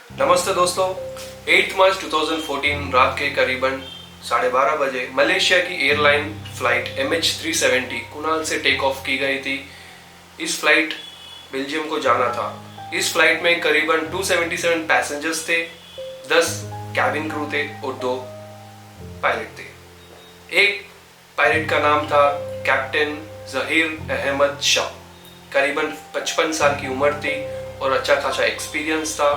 नमस्ते दोस्तों। 8 मार्च 2014 रात के करीबन 12:30 बजे मलेशिया की एयरलाइन फ्लाइट MH370 कुनाल से टेक ऑफ की गई थी। इस फ्लाइट बेल्जियम को जाना था। इस फ्लाइट में करीबन 277 पैसेंजर्स थे, 10 कैबिन क्रू थे और 2 पायलट थे। एक पायलट का नाम था कैप्टन जहीर अहमद शाह। करीबन 55 साल की उम्र थी और अच्छा खासा एक्सपीरियंस था।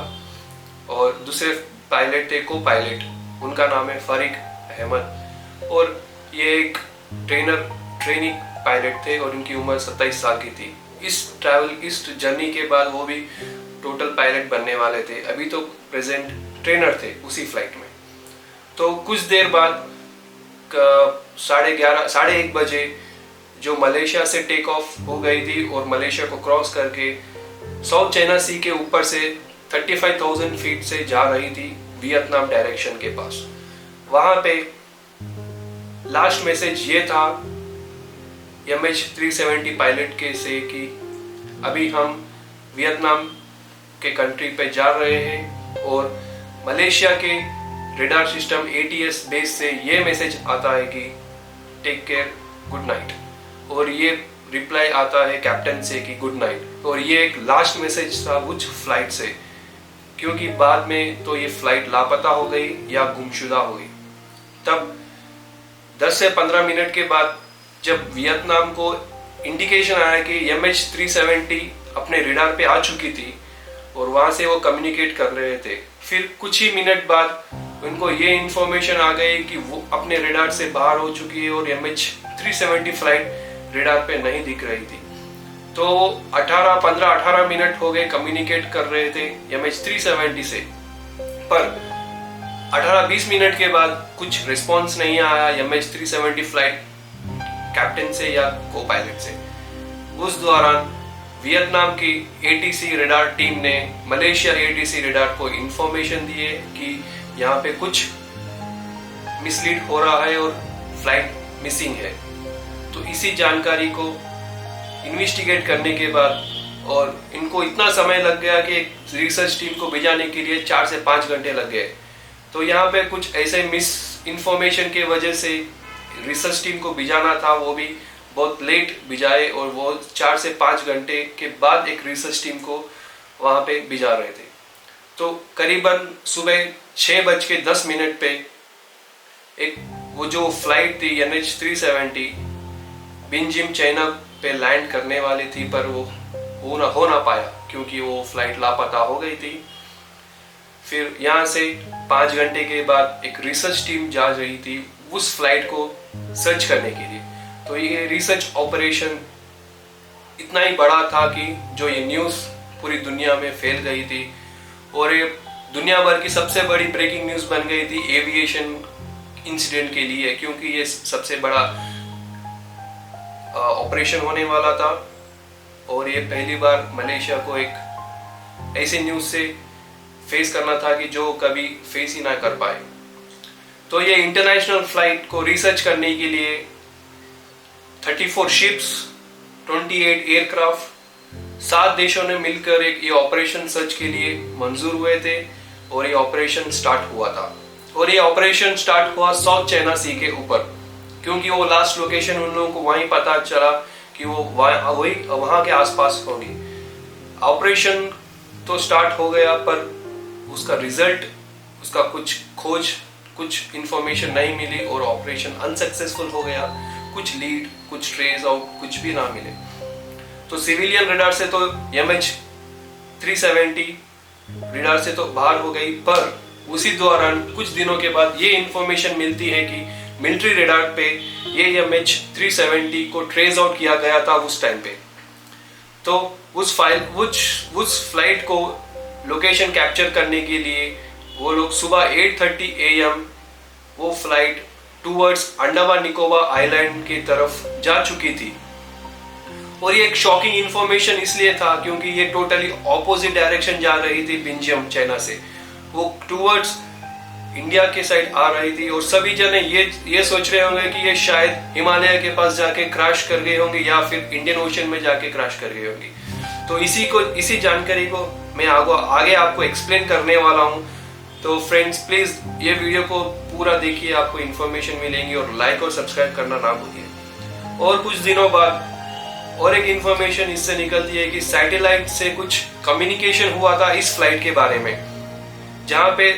और दूसरे पायलट थे, को पायलट, उनका नाम है फारिक अहमद और ये एक ट्रेनिंग पायलट थे और उनकी उम्र 27 साल की थी। इस जर्नी के बाद वो भी टोटल पायलट बनने वाले थे। अभी तो प्रेजेंट ट्रेनर थे उसी फ्लाइट में। तो कुछ देर बाद 1:30 बजे जो मलेशिया से टेक ऑफ हो गई थी और मलेशिया को क्रॉस करके साउथ चाइना सी के ऊपर से 35,000 फीट से जा रही थी वियतनाम डायरेक्शन के पास। वहां पे लास्ट मैसेज ये था MH370 पायलट के से कि अभी हम वियतनाम के कंट्री पे जा रहे हैं और मलेशिया के रेडार सिस्टम ATS बेस से ये मैसेज आता है कि टेक केयर, गुड नाइट। और ये रिप्लाई आता है कैप्टन से कि गुड नाइट। और ये एक लास्ट मैसेज था उस फ्लाइट से, क्योंकि बाद में तो ये फ्लाइट लापता हो गई या गुमशुदा हो गई। तब 10 से 15 मिनट के बाद जब वियतनाम को इंडिकेशन आया कि MH370 अपने रेडार पे आ चुकी थी और वहां से वो कम्युनिकेट कर रहे थे, फिर कुछ ही मिनट बाद उनको ये इंफॉर्मेशन आ गई कि वो अपने रेडार से बाहर हो चुकी है और MH370 फ्लाइट रेडार पे नहीं दिख रही थी। तो 15-18 मिनट हो गए कम्युनिकेट कर रहे थे MH370 से, पर 18-20 मिनट के बाद कुछ रिस्पॉन्स नहीं आया MH370 फ्लाइट कैप्टन से या को पायलट से। उस दौरान वियतनाम की ATC रेडार टीम ने मलेशिया ATC रेडार को इंफॉर्मेशन दिए कि यहाँ पे कुछ मिसलीड हो रहा है और फ्लाइट मिसिंग है। तो इसी जानकारी को इन्वेस्टिगेट करने के बाद और इनको इतना समय लग गया कि एक रिसर्च टीम को भिजाने के लिए 4 से 5 घंटे लग गए। तो यहाँ पे कुछ ऐसे मिस इन्फॉर्मेशन के वजह से रिसर्च टीम को भिजाना था, वो भी बहुत लेट भिजाए और वो 4 से 5 घंटे के बाद एक रिसर्च टीम को वहाँ पे भिजा रहे थे। तो करीबन सुबह 6:10 पे एक वो जो फ्लाइट थी MH370 बेल्जियम चाइना पे लैंड करने वाली थी, पर वो हो ना पाया क्योंकि वो फ्लाइट लापता हो गई थी। फिर यहाँ से 5 घंटे के बाद एक रिसर्च टीम जा रही थी उस फ्लाइट को सर्च करने के लिए। तो ये रिसर्च ऑपरेशन इतना ही बड़ा था कि जो ये न्यूज़ पूरी दुनिया में फैल गई थी और ये दुनिया भर की सबसे बड़ी ब्रेकिंग न्यूज़ बन गई थी एविएशन इंसिडेंट के लिए, क्योंकि ये सबसे बड़ा ऑपरेशन होने वाला था और ये पहली बार मलेशिया को एक ऐसी न्यूज़ से फेस करना था कि जो कभी फेस ही ना कर पाए। तो ये इंटरनेशनल फ्लाइट को रिसर्च करने के लिए 34 शिप्स, 28 एयरक्राफ्ट, 7 देशों ने मिलकर एक ये ऑपरेशन सर्च के लिए मंजूर हुए थे और ये ऑपरेशन स्टार्ट हुआ था। और ये ऑपरेशन स्टार्ट हुआ साउथ चाइना सी के ऊपर, क्योंकि वो लास्ट लोकेशन उन लोगों को वहीं पता चला कि वो वहाँ के आसपास होगी। ऑपरेशन तो स्टार्ट हो गया, पर उसका रिजल्ट, उसका कुछ इंफॉर्मेशन नहीं मिली और ऑपरेशन अनसक्सेसफुल हो गया। कुछ लीड, कुछ ट्रेस आउट, कुछ भी ना मिले। तो सिविलियन रेडार से तो MH370 रेडार से तो बाहर हो गई, पर उसी दौरान कुछ दिनों के बाद ये इंफॉर्मेशन मिलती है कि मिलिट्री रेडार पे ये MH370 को ट्रेस आउट किया गया था उस टाइम पे। तो उस फ्लाइट को लोकेशन कैप्चर करने के लिए वो लोग सुबह 8:30 AM वो flight towards Andaman Nicobar island की तरफ जा चुकी थी। और ये एक शॉकिंग इंफॉर्मेशन इसलिए था क्योंकि ये टोटली ऑपोजिट डायरेक्शन जा रही थी बेल्जियम चाइना से। वो टूवर्ड्स इंडिया के साइड आ रही थी और सभी जने ये सोच रहे होंगे कि ये शायद हिमालय के पास जाके क्रैश कर गए होंगे या फिर इंडियन ओशन में जाके क्रैश कर गए होंगे। तो इसी जानकारी को मैं आगे आपको एक्सप्लेन करने वाला हूँ। तो फ्रेंड्स प्लीज ये वीडियो को पूरा देखिए, आपको इन्फॉर्मेशन मिलेंगी, और लाइक और सब्सक्राइब करना ना भूलिए। और कुछ दिनों बाद और एक इन्फॉर्मेशन इससे निकलती है कि सैटेलाइट से कुछ कम्युनिकेशन हुआ था इस फ्लाइट के बारे में, जहाँ पे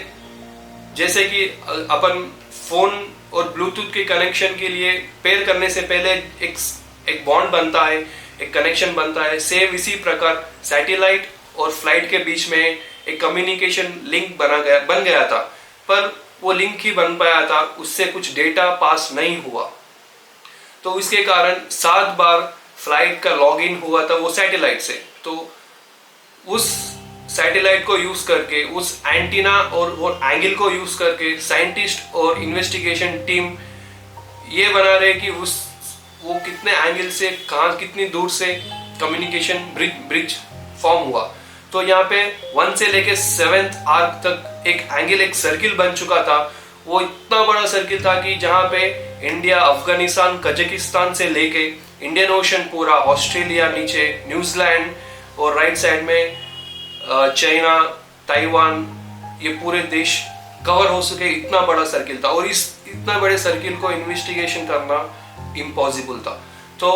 जैसे कि अपन फोन और ब्लूटूथ के कनेक्शन के लिए पेयर करने से पहले एक बॉन्ड बनता है, एक कनेक्शन बनता है, सेम इसी प्रकार सैटेलाइट और फ्लाइट के बीच में एक कम्युनिकेशन लिंक बन गया था, पर वो लिंक ही बन पाया था, उससे कुछ डेटा पास नहीं हुआ। तो इसके कारण 7 बार फ्लाइट का लॉगिन हुआ था वो सैटेलाइट से। तो उस सैटेलाइट को यूज करके, उस एंटीना और वो एंगल को यूज करके साइंटिस्ट और इन्वेस्टिगेशन टीम ये बना रहे कि वो कितने एंगल से कहाँ कितनी दूर से कम्युनिकेशन ब्रिज फॉर्म हुआ। तो यहाँ पे 1 से लेके 7th आर्क तक एक एंगल, एक सर्किल बन चुका था। वो इतना बड़ा सर्किल था कि जहाँ पे इंडिया, अफगानिस्तान, कजाकिस्तान से लेके इंडियन ओशन पूरा, ऑस्ट्रेलिया नीचे, न्यूजीलैंड और राइट साइड में चाइना, ताइवान, ये पूरे देश कवर हो सके, इतना बड़ा सर्किल था। और इस इतना बड़े सर्किल को इन्वेस्टिगेशन करना इम्पॉसिबल था। तो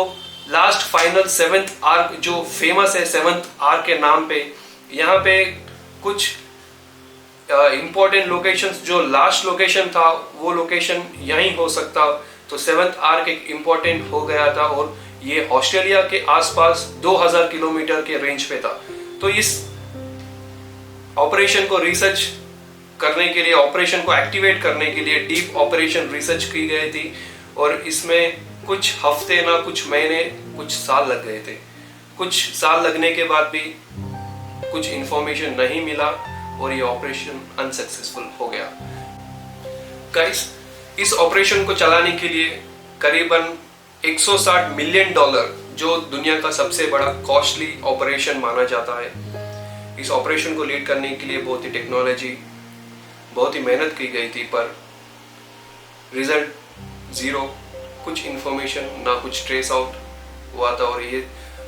लास्ट फाइनल 7th आर्क जो फेमस है 7th आर्क के नाम पे, यहाँ पे कुछ इंपॉर्टेंट लोकेशंस, जो लास्ट लोकेशन था वो लोकेशन यहीं हो सकता। तो 7th आर्क एक इम्पॉर्टेंट हो गया था, और ये ऑस्ट्रेलिया के आसपास 2000 किलोमीटर के रेंज पे था। तो इस ऑपरेशन को रिसर्च करने के लिए, ऑपरेशन को एक्टिवेट करने के लिए डीप ऑपरेशन रिसर्च की गई थी, और इसमें कुछ हफ्ते ना कुछ महीने, कुछ साल लग गए थे। कुछ साल लगने के बाद भी कुछ इंफॉर्मेशन नहीं मिला और ये ऑपरेशन अनसक्सेसफुल हो गया। गाइस, इस ऑपरेशन को चलाने के लिए करीबन $160 मिलियन, जो दुनिया का सबसे बड़ा कॉस्टली ऑपरेशन माना जाता है, इस ऑपरेशन को लीड करने के लिए बहुत ही टेक्नोलॉजी, बहुत ही मेहनत की गई थी, पर रिजल्ट जीरो, कुछ इंफॉर्मेशन ना कुछ ट्रेस आउट हुआ था, और ये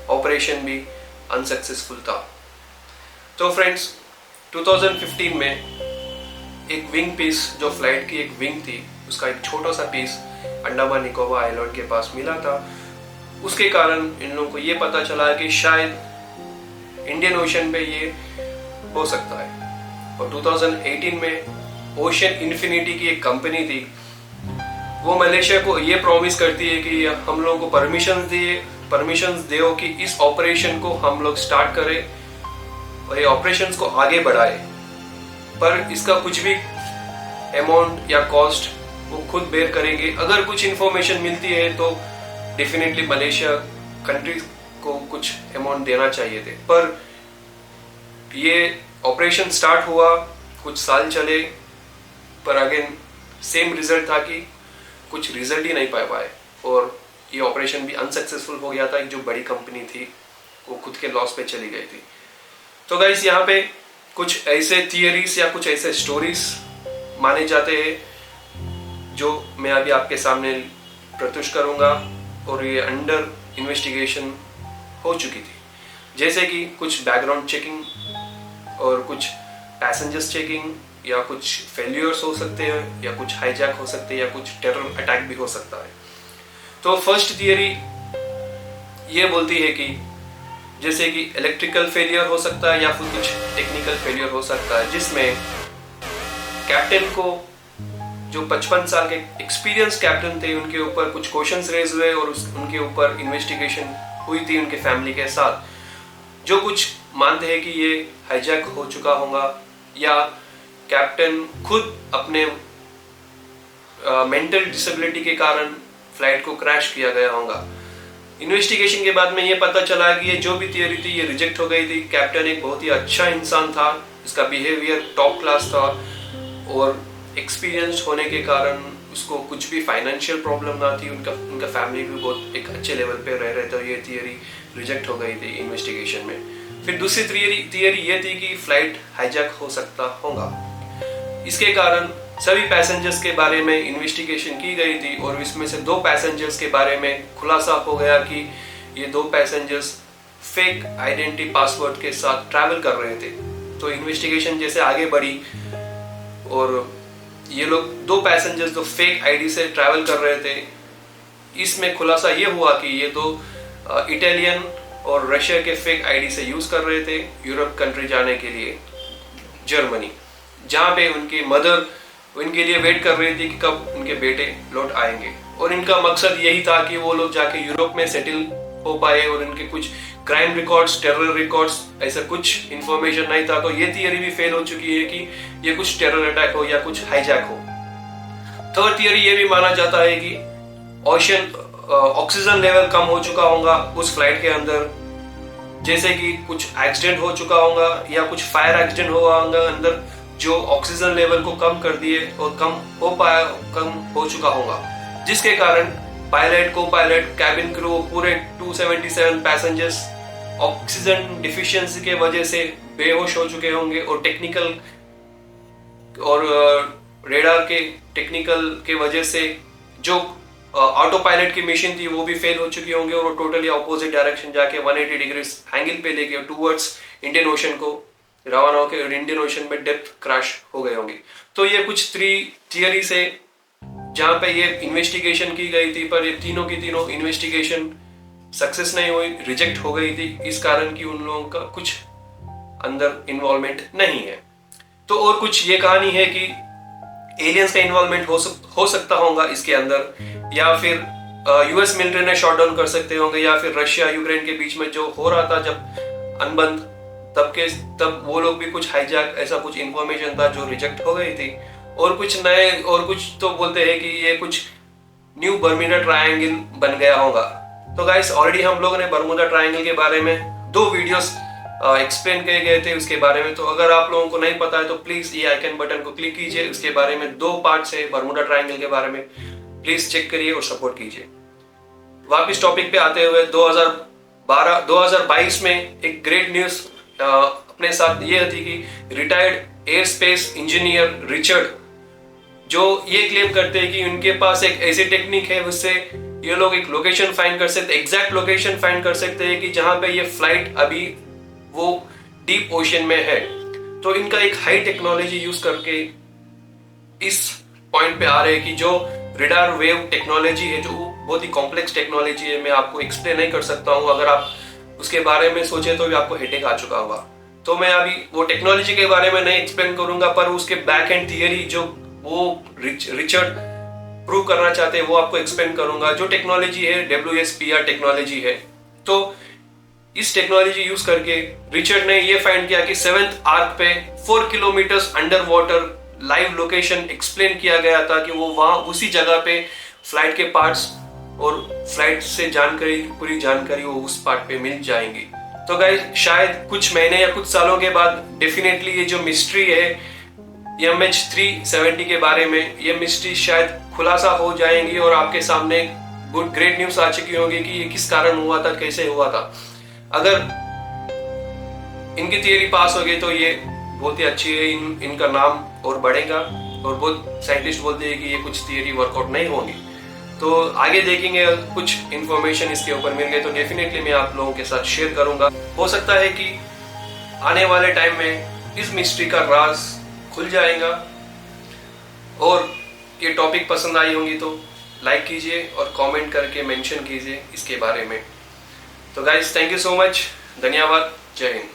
ऑपरेशन भी अनसक्सेसफुल था। तो फ्रेंड्स 2015 में एक विंग पीस, जो फ्लाइट की एक विंग थी, उसका एक छोटा सा पीस अंडमान निकोबार आइलैंड के पास मिला था। उसके कारण इन लोगों को ये पता चला कि शायद इंडियन ओशन पे ये हो सकता है। और 2018 में ओशन इन्फिनिटी की एक कंपनी थी, वो मलेशिया को ये प्रॉमिस करती है कि हम लोगों को परमिशंस दो कि इस ऑपरेशन को हम लोग स्टार्ट करें और ये ऑपरेशंस को आगे बढ़ाए, पर इसका कुछ भी अमाउंट या कॉस्ट वो खुद बेयर करेंगे। अगर कुछ इंफॉर्मेशन मिलती है तो डेफिनेटली मलेशिया कंट्री को कुछ अमाउंट देना चाहिए थे। पर ये ऑपरेशन स्टार्ट हुआ, कुछ साल चले, पर अगेन सेम रिजल्ट था कि कुछ रिजल्ट ही नहीं पा पाए, और ये ऑपरेशन भी अनसक्सेसफुल हो गया था। एक जो बड़ी कंपनी थी वो खुद के लॉस पे चली गई थी। तो गाइस, यहाँ पे कुछ ऐसे थियरीज या कुछ ऐसे स्टोरीज माने जाते हैं जो मैं अभी आपके सामने प्रस्तुत करूंगा, और ये अंडर इन्वेस्टिगेशन हो चुकी थी। जैसे कि कुछ बैकग्राउंड चेकिंग और कुछ पैसेंजर्स चेकिंग, या कुछ फेल्यूर्स हो सकते हैं, या कुछ हाईजैक हो सकते हैं, या कुछ टेरर अटैक भी हो सकता है। तो फर्स्ट थियरी ये बोलती है कि जैसे कि इलेक्ट्रिकल फेलियर हो सकता है, या फिर कुछ टेक्निकल फेलियर हो सकता है, जिसमें कैप्टन को, जो 55 साल के एक्सपीरियंस कैप्टन थे, उनके ऊपर कुछ क्वेश्चंस रेज हुए, और उनके ऊपर इन्वेस्टिगेशन हुई थी उनके फैमिली के साथ, जो कुछ मानते हैं कि ये हाईजैक हो चुका होगा, या कैप्टन खुद अपने मेंटल डिसेबिलिटी के कारण फ्लाइट को क्रैश किया गया होगा। इन्वेस्टिगेशन के बाद में ये पता चला कि ये जो भी थियरी थी ये रिजेक्ट हो गई थी। कैप्टन एक बहुत ही अच्छा इंसान था, इसका बिहेवियर टॉप क्लास था, और एक्सपीरियंस होने के कारण उसको कुछ भी फाइनेंशियल प्रॉब्लम ना थी, उनका फैमिली भी बहुत एक अच्छे लेवल पे रह रहे थे। ये थियरी रिजेक्ट हो गई थी इन्वेस्टिगेशन में। फिर दूसरी थियरी ये थी कि फ्लाइट हाईजैक हो सकता होगा। इसके कारण सभी पैसेंजर्स के बारे में इन्वेस्टिगेशन की गई थी, और इसमें से 2 पैसेंजर्स के बारे में खुलासा हो गया कि ये 2 पैसेंजर्स फेक आइडेंटिटी पासवर्ड के साथ ट्रैवल कर रहे थे। तो इन्वेस्टिगेशन जैसे आगे बढ़ी और ये लोग 2 पैसेंजर्स जो फेक आईडी से ट्रैवल कर रहे थे, इसमें खुलासा ये हुआ कि ये तो इटालियन और रशिया के फेक आईडी से यूज कर रहे थे यूरोप कंट्री जाने के लिए, जर्मनी, जहाँ पे उनकी मदर उनके लिए वेट कर रही थी कि कब उनके बेटे लौट आएंगे। और इनका मकसद यही था कि वो लोग जाके यूरोप में सेटल हो पाए और इनके कुछ क्राइम रिकॉर्ड्स, टेरर रिकॉर्ड्स, ऐसा कुछ इंफॉर्मेशन नहीं था। तो ये थियरी भी फेल हो चुकी है कि ये कुछ टेरर अटैक हो या कुछ हाईजैक हो। थर्ड थियरी ये भी माना जाता है कि ऑक्सीजन लेवल कम हो चुका होगा उस फ्लाइट के अंदर, जैसे कि कुछ एक्सीडेंट हो चुका होगा या कुछ फायर एक्सीडेंट हुआ होगा अंदर, जो ऑक्सीजन लेवल को कम कर दिए और कम हो चुका होगा, जिसके कारण पायलट, को पायलट, कैबिन क्रू, पूरे 277 पैसेंजर्स ऑक्सीजन डिफिशियंसी के वजह से बेहोश हो चुके होंगे और टेक्निकल और रेडार के टेक्निकल के वजह से जो ऑटो पायलट की मशीन थी वो भी फेल हो चुकी होंगे और वो टोटली अपोजिट डायरेक्शन जाके 180 डिग्री एंगल पे लेके टूवर्ड्स इंडियन ओशन को रवाना होकर इंडियन ओशन में डेप्थ क्रैश हो गए होंगे। तो ये कुछ 3 थियरी से जहां पे ये इन्वेस्टिगेशन की गई थी, पर ये तीनों की तीनों इन्वेस्टिगेशन सक्सेस नहीं हुई, रिजेक्ट हो गई थी, इस कारण कि उन लोगों का कुछ अंदर इन्वॉल्वमेंट नहीं है। तो और कुछ ये कहानी है कि एलियंस का इन्वॉल्वमेंट हो सकता होगा इसके अंदर, या फिर यूएस मिलिट्री ने शॉट डाउन कर सकते होंगे, या फिर रशिया यूक्रेन के बीच में जो हो रहा था जब अनबंद, तब वो लोग भी कुछ हाईजैक, ऐसा कुछ इंफॉर्मेशन था जो रिजेक्ट हो गई थी। और कुछ तो बोलते हैं कि ये कुछ न्यू बर्मुडा ट्रायंगल बन गया होगा। तो गाइस, ऑलरेडी हम लोगों ने बर्मुडा ट्रायंगल के बारे में 2 वीडियोस एक्सप्लेन किए गए थे उसके बारे में। तो अगर आप लोगों को नहीं पता है तो प्लीज ये आइकन बटन को क्लिक कीजिए, उसके बारे में 2 पार्ट्स है बर्मुडा ट्रायंगल के बारे में, प्लीज चेक करिए और सपोर्ट कीजिए। वापिस टॉपिक पे आते हुए 2022 में एक ग्रेट न्यूज अपने साथ ये थी कि retired air space engineer Richard, जो ये क्लेम करते हैं कि उनके पास एक ऐसी टेक्निक है उससे ये लोग एक लोकेशन फाइंड कर सकते, एग्जैक्ट लोकेशन फाइंड कर सकते हैं कि जहां पे ये फ्लाइट अभी वो डीप ओशन में है। तो इनका एक हाई टेक्नोलॉजी यूज करके इस पॉइंट पे आ रहे हैं कि जो रेडार वेव टेक्नोलॉजी है, जो बहुत ही कॉम्प्लेक्स टेक्नोलॉजी है, मैं आपको एक्सप्लेन नहीं कर सकता हूँ। अगर आप उसके बारे में सोचे तो भी आपको हेडेक आ चुका होगा। तो मैं अभी वो टेक्नोलॉजी के बारे में नहीं एक्सप्लेन करूंगा, पर उसके बैक एंड थियरी जो वो रिचर्ड प्रूव करना चाहते हैं वो आपको एक्सप्लेन करूंगा। जो टेक्नोलॉजी है WSPR टेक्नोलॉजी है। तो इस टेक्नोलॉजी यूज करके रिचर्ड ने ये फाइंड किया कि 7th आर्क पे 4 kilometre under water live location explain किया गया था कि वो वहां उसी जगह पे फ्लाइट के पार्ट्स और फ्लाइट से पूरी जानकारी वो उस पार्ट पे मिल जाएंगी। तो गाइस, शायद कुछ महीने या कुछ सालों के बाद डेफिनेटली ये जो मिस्ट्री है MH370 के बारे में, ये मिस्ट्री शायद खुलासा हो जाएंगी और आपके सामने ग्रेट न्यूज आ चुकी होगी कि ये किस कारण हुआ था, कैसे हुआ था। अगर इनकी थियरी पास हो गई तो ये बहुत ही अच्छी है, इनका नाम और बढ़ेगा। और बहुत साइंटिस्ट बोलते हैं कि ये कुछ थियरी वर्कआउट नहीं होंगी। तो आगे देखेंगे, कुछ इंफॉर्मेशन इसके ऊपर मिल गए तो डेफिनेटली मैं आप लोगों के साथ शेयर करूंगा। हो सकता है कि आने वाले टाइम में इस मिस्ट्री का राज खुल जाएगा। और ये टॉपिक पसंद आई होंगी तो लाइक कीजिए और कमेंट करके मेंशन कीजिए इसके बारे में। तो guys, thank you so much, धन्यवाद, जय हिंद।